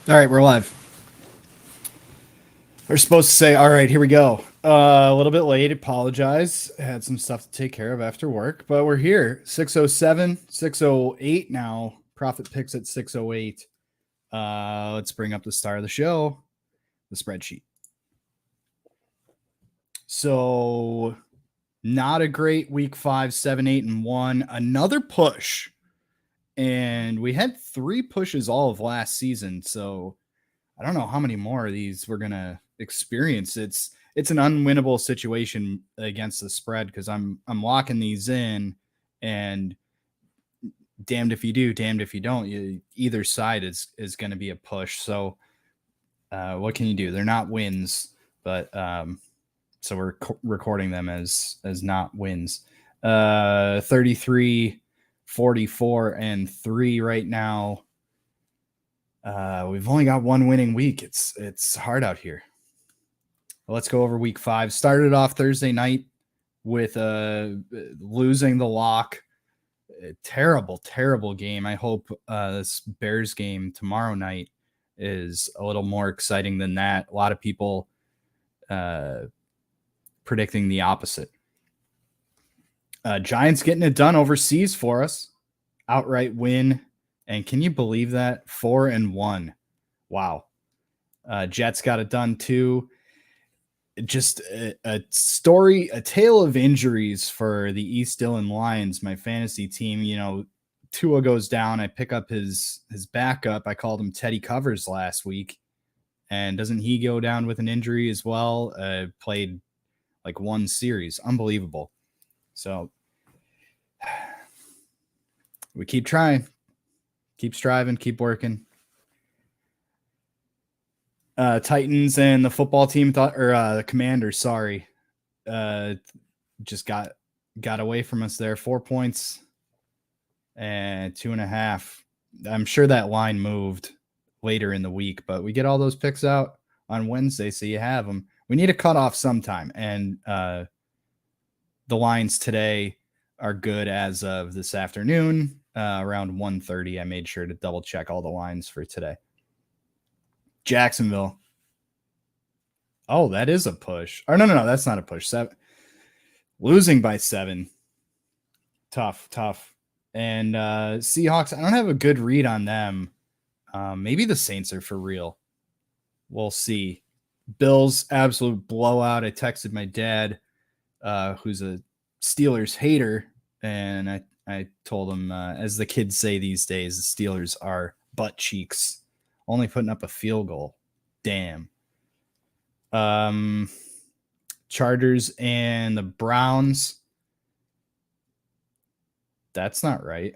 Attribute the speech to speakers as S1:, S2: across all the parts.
S1: All right, we're live. We're supposed to say, all right, here we go. A little bit late. Apologize. Had some stuff to take care of after work, but we're here. 607, 608 now. Profit picks at 608. Let's bring up the star of the show, the spreadsheet. So, not a great week 5, 7, 8, and 1. Another push. And we had 3 pushes all of last season. So, I don't know how many more of these we're gonna experience. It's an unwinnable situation against the spread because I'm locking these in, and damned if you do, damned if you don't. Either side is going to be a push. So what can you do? They're not wins, but so we're recording them as not wins. 33, 44, and 3 right now. We've only got one winning week. It's hard out here. Let's go over week 5. Started off Thursday night with losing the lock. Terrible, terrible game. I hope this Bears game tomorrow night is a little more exciting than that. A lot of people predicting the opposite. Giants getting it done overseas for us. Outright win. And can you believe that? 4-1. Wow. Jets got it done too. Just a story, a tale of injuries for the East Dillon Lions, my fantasy team. You know, Tua goes down. I pick up his backup. I called him Teddy Covers last week. And doesn't he go down with an injury as well? Played like one series. Unbelievable. So we keep trying. Keep striving, keep working. Titans and the football team the Commanders, sorry, just got away from us there. 4 points and 2.5. I'm sure that line moved later in the week, but we get all those picks out on Wednesday, so you have them. We need a cutoff sometime, and the lines today are good as of this afternoon. Around 1:30, I made sure to double check all the lines for today. Jacksonville. Oh, that is a push. Or no, that's not a push. 7. Losing by 7. Tough. And Seahawks, I don't have a good read on them. Maybe the Saints are for real. We'll see. Bills, absolute blowout. I texted my dad, who's a Steelers hater, and I told him, as the kids say these days, the Steelers are butt cheeks, only putting up a field goal. Damn. Chargers and the Browns. That's not right.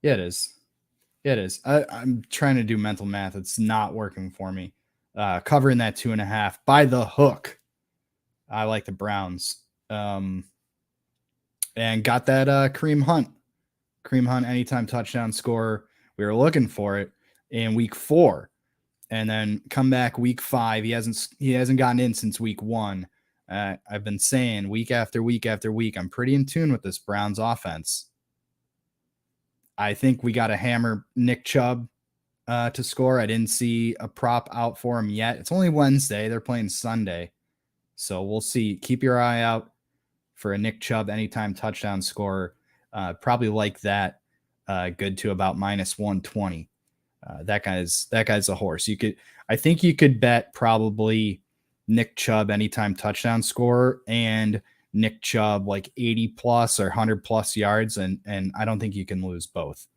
S1: Yeah, it is. I'm trying to do mental math. It's not working for me. Covering that 2.5 by the hook. I like the Browns. And got that Kareem Hunt anytime touchdown score. We were looking for it in week 4, and then come back week 5. He hasn't gotten in since week 1. I've been saying week after week after week, I'm pretty in tune with this Browns offense. I think we got to hammer Nick Chubb to score. I didn't see a prop out for him yet. It's only Wednesday. They're playing Sunday, so we'll see. Keep your eye out for a Nick Chubb anytime touchdown scorer. Probably like that. Good to about -120. That guy's a horse. I think you could bet probably Nick Chubb anytime touchdown scorer and Nick Chubb like 80 plus or 100 plus yards, and I don't think you can lose both.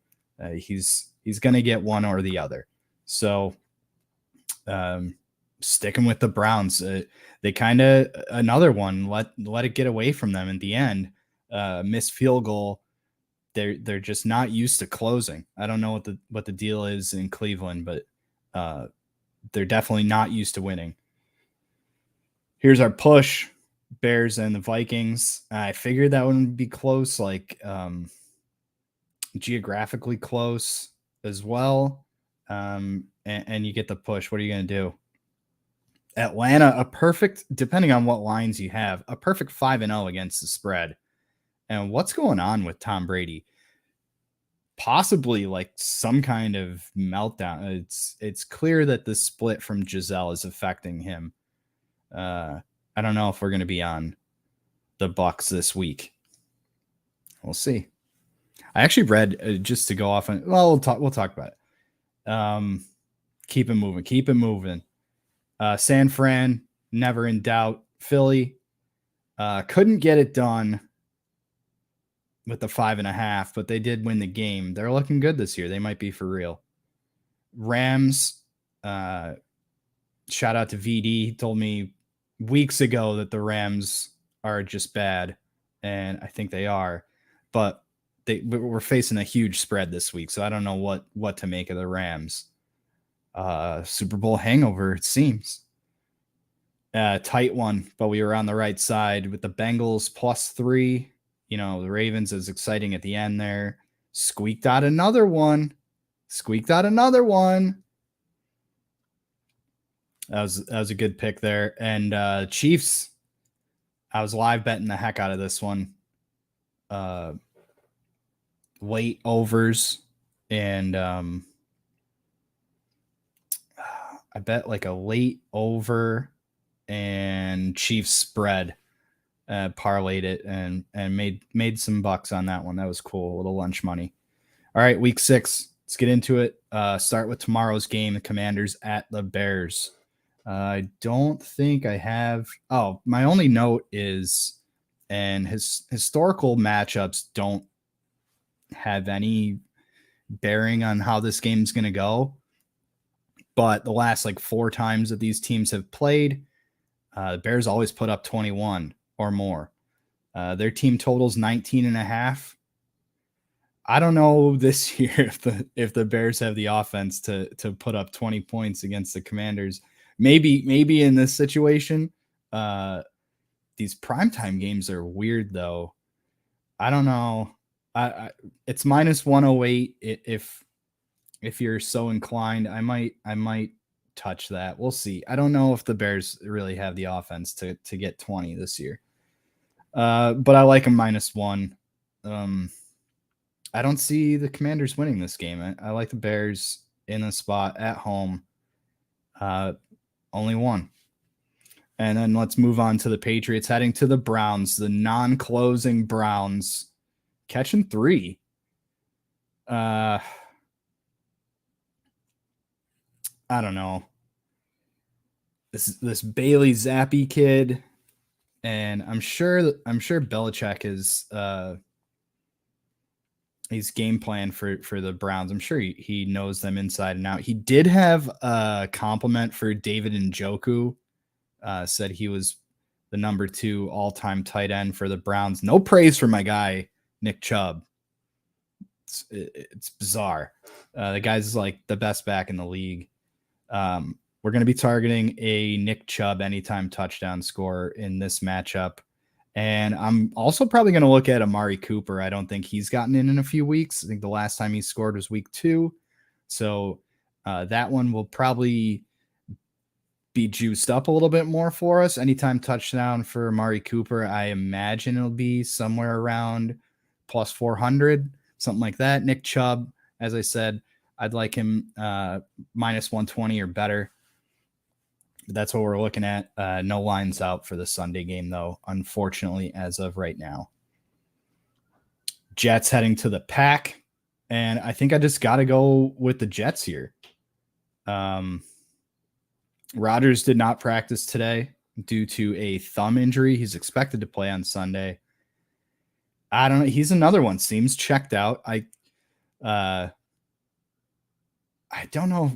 S1: He's going to get one or the other. So sticking with the Browns, they kind of another one let it get away from them at the end. Missed field goal. They're just not used to closing. I don't know what the deal is in Cleveland, but they're definitely not used to winning. Here's our push: Bears and the Vikings. I figured that wouldn't be close, like geographically close as well. And you get the push. What are you going to do? Atlanta, a perfect, depending on what lines you have, a perfect 5-0 against the spread. And what's going on with Tom Brady? possibly like some kind of meltdown. It's clear that the split from Giselle is affecting him. I don't know if we're going to be on the Bucks this week. We'll see. I actually read just to go off on. Well, we'll talk about it. Keep it moving. Keep it moving. San Fran, never in doubt. Philly couldn't get it done with the 5.5, but they did win the game. They're looking good this year. They might be for real. Rams, shout out to VD. He told me weeks ago that the Rams are just bad, and I think they are. But we're facing a huge spread this week, so I don't know what to make of the Rams. Super Bowl hangover, it seems. Tight one, but we were on the right side with the Bengals +3. You know, the Ravens is exciting at the end there. Squeaked out another one. That was a good pick there. And Chiefs, I was live betting the heck out of this one. Late overs, and I bet like a late over and Chiefs spread. Parlayed it and made some bucks on that one. That was cool. A little lunch money. All right, week 6. Let's get into it. Start with tomorrow's game, the Commanders at the Bears. I don't think I have. Oh, my only note is, and his historical matchups don't have any bearing on how this game's going to go. But the last like 4 times that these teams have played, the Bears always put up 21 or more. Their team totals 19.5. I don't know this year if the Bears have the offense to put up 20 points against the Commanders. Maybe in this situation. These primetime games are weird though. I don't know. It's -108 if you're so inclined. I might touch that. We'll see. I don't know if the Bears really have the offense to get 20 this year. But I like them -1. I don't see the Commanders winning this game. I like the Bears in the spot at home. Only one. And then let's move on to the Patriots heading to the Browns, the non-closing Browns, catching 3. I don't know. This Bailey Zappi kid, and I'm sure Belichick is he's game plan for the Browns. I'm sure he knows them inside and out. He did have a compliment for David Njoku. Said he was the number 2 all-time tight end for the Browns. No praise for my guy Nick Chubb. It's bizarre. The guy's like the best back in the league. We're going to be targeting a Nick Chubb anytime touchdown score in this matchup. And I'm also probably going to look at Amari Cooper. I don't think he's gotten in a few weeks. I think the last time he scored was week 2. So that one will probably be juiced up a little bit more for us. Anytime touchdown for Amari Cooper, I imagine it'll be somewhere around +400, something like that. Nick Chubb, as I said, I'd like him -120 or better. That's what we're looking at. No lines out for the Sunday game, though, unfortunately, as of right now. Jets heading to the Pack, and I think I just got to go with the Jets here. Rodgers did not practice today due to a thumb injury. He's expected to play on Sunday. I don't know. He's another one. Seems checked out. I don't know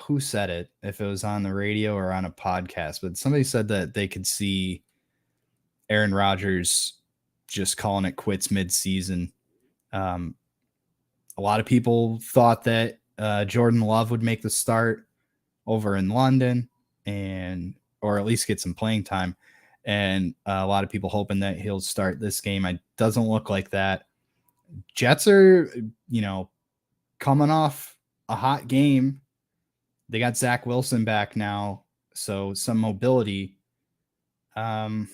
S1: who said it, if it was on the radio or on a podcast, but somebody said that they could see Aaron Rodgers just calling it quits mid-season. A lot of people thought that Jordan Love would make the start over in London or at least get some playing time. And a lot of people hoping that he'll start this game. It doesn't look like that. Jets are, coming off a hot game. They got Zach Wilson back now, so some mobility. I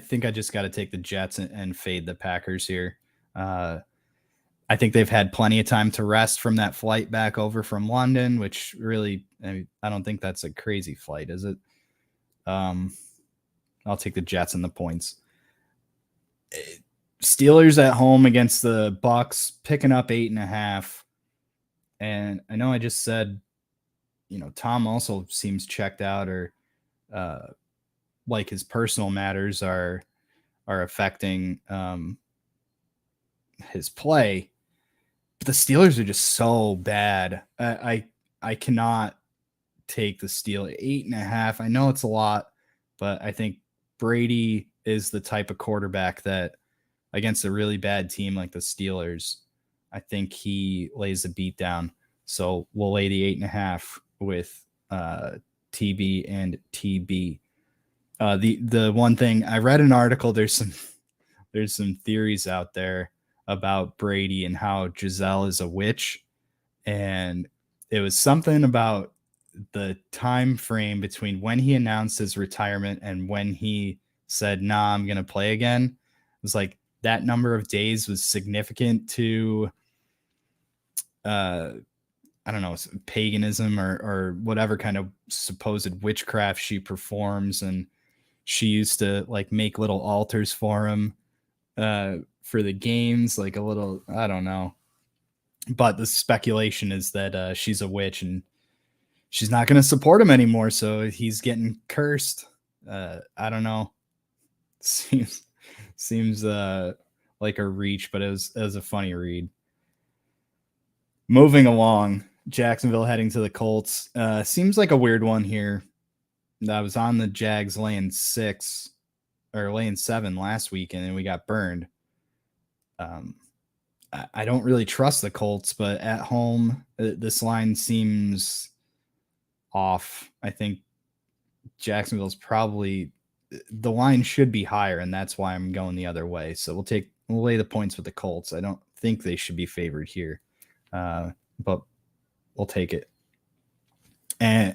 S1: think I just got to take the Jets and fade the Packers here. I think they've had plenty of time to rest from that flight back over from London, which really, I don't think that's a crazy flight, is it? I'll take the Jets and the points. Steelers at home against the Bucks, picking up 8.5. And I know I just said, Tom also seems checked out, or like his personal matters are affecting his play. But the Steelers are just so bad. I cannot take the Steelers 8.5. I know it's a lot, but I think Brady is the type of quarterback that against a really bad team like the Steelers, I think he lays a beat down. So we'll lay the 8.5 with TB and TB. The one thing I read an article, there's some theories out there about Brady and how Giselle is a witch, and it was something about the time frame between when he announced his retirement and when he said, "Nah, I'm gonna play again." It was like that number of days was significant to I don't know, paganism or whatever kind of supposed witchcraft she performs, and she used to like make little altars for him for the games, like a little, I don't know. But the speculation is that she's a witch and she's not going to support him anymore, so he's getting cursed. I don't know. Seems like a reach, but it was a funny read. Moving along, Jacksonville heading to the Colts. Seems like a weird one here. I was on the Jags laying 6 or laying 7 last week, and then we got burned. I don't really trust the Colts, but at home, this line seems off. I think Jacksonville's probably, the line should be higher, and that's why I'm going the other way. So we'll lay the points with the Colts. I don't think they should be favored here, but we'll take it. And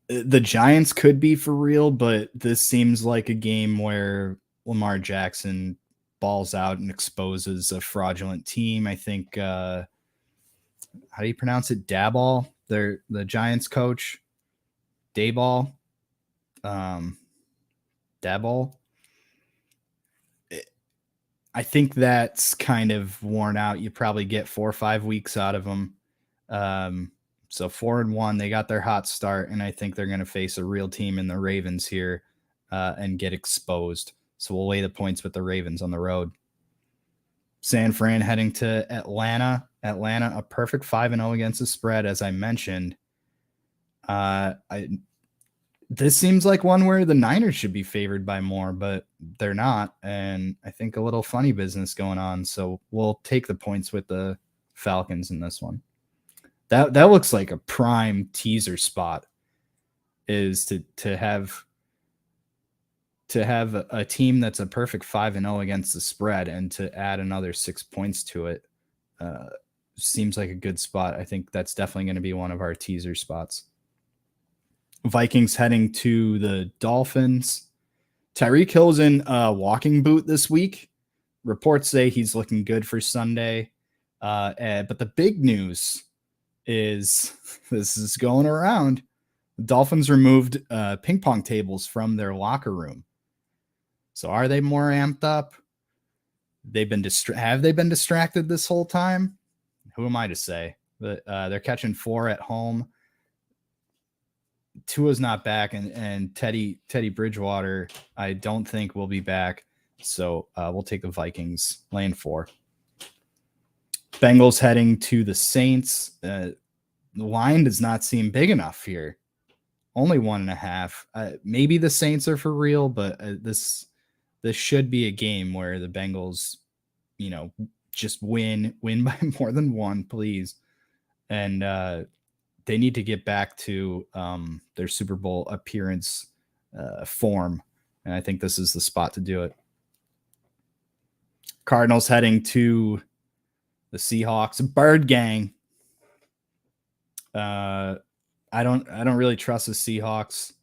S1: the Giants could be for real, but this seems like a game where Lamar Jackson balls out and exposes a fraudulent team. I think, how do you pronounce it? Daboll, the Giants coach, Daboll, Daboll. I think that's kind of worn out. You probably get 4 or 5 weeks out of them. So 4-1, they got their hot start, and I think they're going to face a real team in the Ravens here and get exposed. So we'll lay the points with the Ravens on the road. San Fran heading to Atlanta. Atlanta, a perfect 5-0 against the spread, as I mentioned. This seems like one where the Niners should be favored by more, but they're not. And I think a little funny business going on. So we'll take the points with the Falcons in this one. That looks like a prime teaser spot, is to have a team that's a perfect 5-0 against the spread and to add another 6 points to it. Seems like a good spot. I think that's definitely going to be one of our teaser spots. Vikings heading to the Dolphins. Tyreek Hill's in a walking boot this week. Reports say he's looking good for Sunday. But the big news is, this is going around, the Dolphins removed ping pong tables from their locker room. So are they more amped up? Have they been distracted this whole time? Who am I to say? But they're catching 4 at home. Tua's not back, and Teddy Bridgewater, I don't think will be back. So we'll take the Vikings laying 4. Bengals heading to the Saints. The line does not seem big enough here. Only 1.5. Maybe the Saints are for real, but this should be a game where the Bengals, just win by more than 1, please. And they need to get back to their Super Bowl appearance form. And I think this is the spot to do it. Cardinals heading to the Seahawks. Bird Gang. I don't really trust the Seahawks.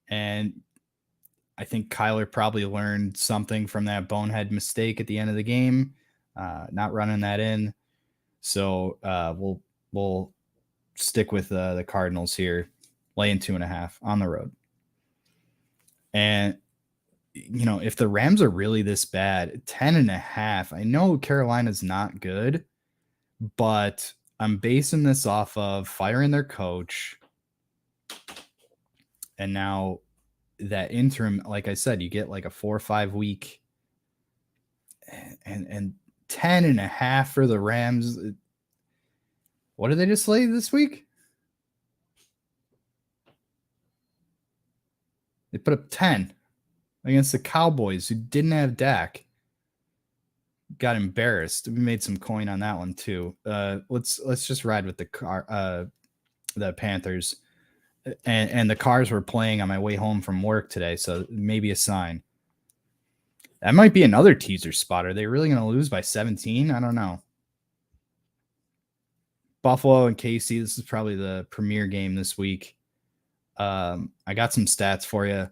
S1: And I think Kyler probably learned something from that bonehead mistake at the end of the game. Not running that in. So we'll stick with the Cardinals here, laying 2.5 on the road. And if the Rams are really this bad, 10.5. I know Carolina's not good, but I'm basing this off of firing their coach. And now that interim, like I said, you get like a 4 or 5 week and 10.5 for the Rams. What did they just lay this week? They put up 10 against the Cowboys, who didn't have Dak. Got embarrassed. We made some coin on that one too. Let's just ride with the Panthers. And the Cars were playing on my way home from work today, so maybe a sign. That might be another teaser spot. Are they really going to lose by 17? I don't know. Buffalo and KC, this is probably the premier game this week. I got some stats for you.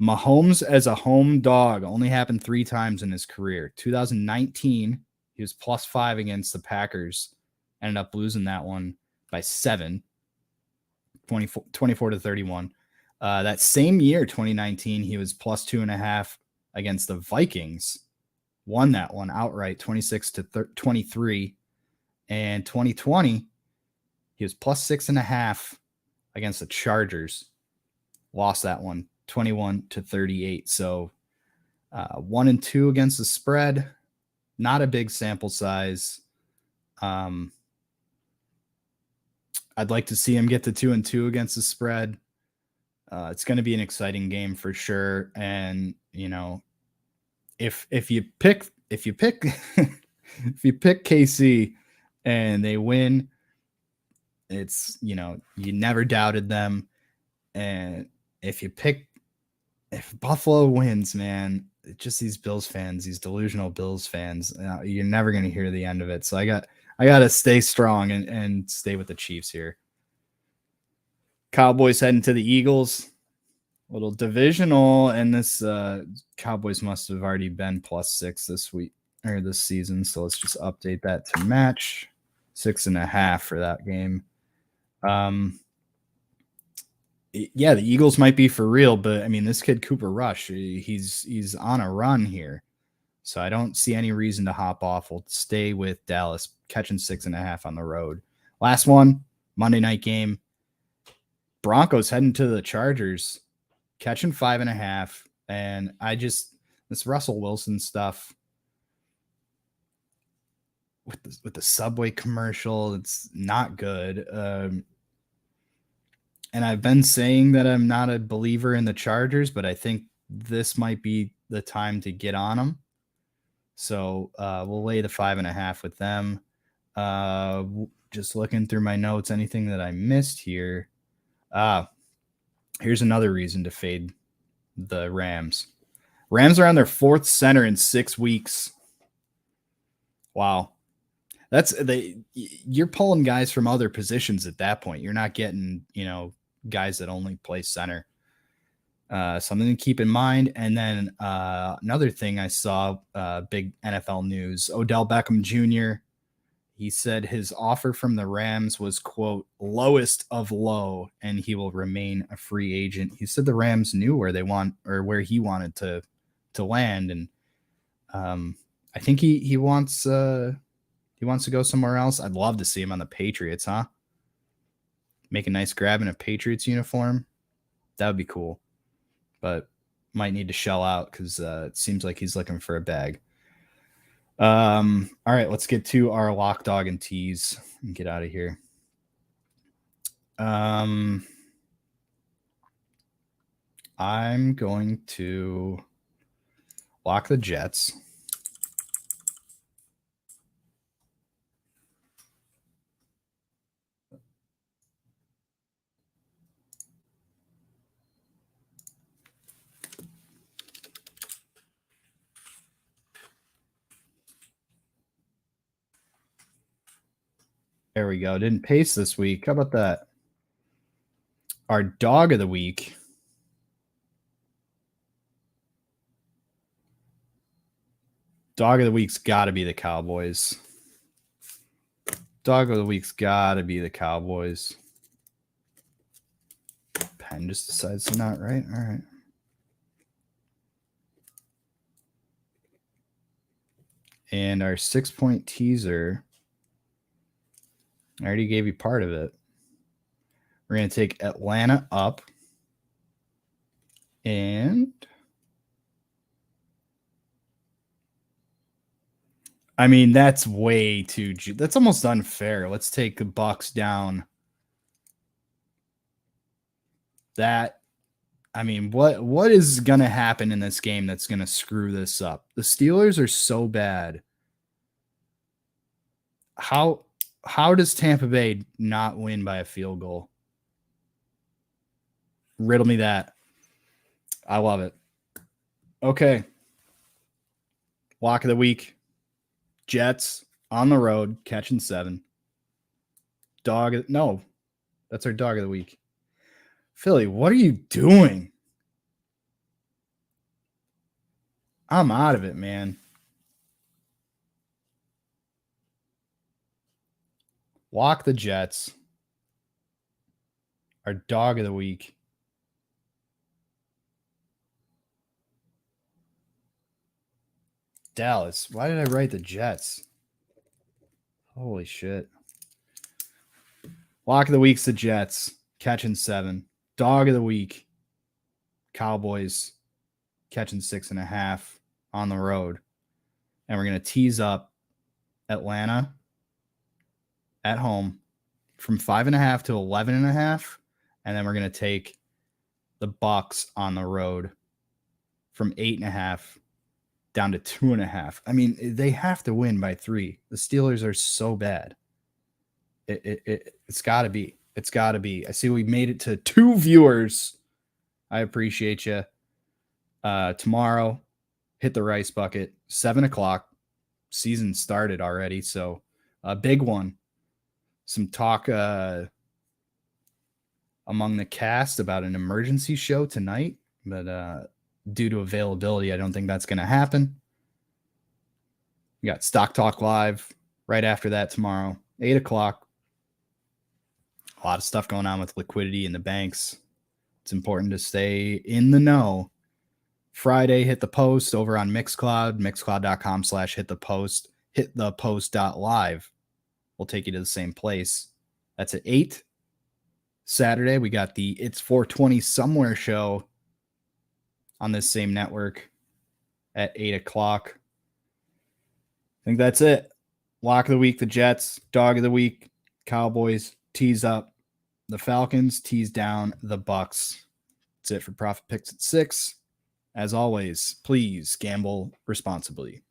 S1: Mahomes as a home dog only happened 3 times in his career. 2019, he was +5 against the Packers. Ended up losing that one by 7, 24-31. That same year, 2019, he was +2.5 against the Vikings. Won that one outright, 26-23. And 2020, he was +6.5 against the Chargers. Lost that one, 21-38. So 1-2 against the spread. Not a big sample size. I'd like to see him get to 2-2 against the spread. It's going to be an exciting game for sure. And if you pick if you pick KC and they win, it's you never doubted them. And if Buffalo wins, man, just these Bills fans, these delusional Bills fans, you're never going to hear the end of it. So I got to stay strong and stay with the Chiefs here. Cowboys heading to the Eagles. Little divisional, and this Cowboys must have already been +6 this week or this season. So let's just update that to match 6.5 for that game. Yeah, the Eagles might be for real, but I mean, this kid Cooper Rush, he's on a run here. So I don't see any reason to hop off. We'll stay with Dallas, catching 6.5 on the road. Last one, Monday night game. Broncos heading to the Chargers, catching 5.5. And this Russell Wilson stuff with the Subway commercial, it's not good. And I've been saying that I'm not a believer in the Chargers, but I think this might be the time to get on them. So we'll lay the 5.5 with them. Just looking through my notes, anything that I missed here. Here's another reason to fade the Rams. Rams are on their 4th center in 6 weeks. Wow. You're pulling guys from other positions at that point. You're not getting, guys that only play center. Something to keep in mind. And then another thing I saw, big NFL news, Odell Beckham Jr., he said his offer from the Rams was, quote, lowest of low, and he will remain a free agent. He said the Rams knew where he wanted to land. And I think he wants to go somewhere else. I'd love to see him on the Patriots, huh? Make a nice grab in a Patriots uniform. That would be cool. But might need to shell out because it seems like he's looking for a bag. All right, let's get to our lock, dog, and tease and get out of here. I'm going to lock the Jets. There we go. Didn't pace this week. How about that? Our dog of the week. Dog of the week's got to be the Cowboys. Dog of the week's got to be the Cowboys. Pen just decides to not write. All right. And our 6-point teaser, I already gave you part of it. We're going to take Atlanta up. And I mean, that's way too, that's almost unfair. Let's take the Bucks down. That, I mean, what is going to happen in this game that's going to screw this up? The Steelers are so bad. How does Tampa Bay not win by a field goal? Riddle me that. I love it. Okay. Lock of the week. Jets on the road, catching 7. No, that's our dog of the week. Philly, what are you doing? I'm out of it, man. Lock the Jets. Our dog of the week. Dallas. Why did I write the Jets? Holy shit. Lock of the week's the Jets. Catching 7. Dog of the week. Cowboys. Catching 6.5 on the road. And we're going to tease up Atlanta at home from 5.5 to 11.5. And then we're going to take the Bucks on the road from 8.5 down to 2.5. I mean, they have to win by 3. The Steelers are so bad. It's got to be. It's got to be. I see we made it to 2 viewers. I appreciate you. Tomorrow, hit the rice bucket, 7:00. Season started already, so a big one. Some talk among the cast about an emergency show tonight, but due to availability, I don't think that's going to happen. We got Stock Talk Live right after that tomorrow, 8:00. A lot of stuff going on with liquidity in the banks. It's important to stay in the know. Friday, hit the post over on Mixcloud, mixcloud.com/hitthepost, hitthepost.live. We'll take you to the same place. That's at 8. Saturday, we got the It's 420 Somewhere show on this same network at 8:00. I think that's it. Lock of the week, the Jets. Dog of the week, Cowboys. Tease up the Falcons. Tease down the Bucks. That's it for Profit Picks at 6. As always, please gamble responsibly.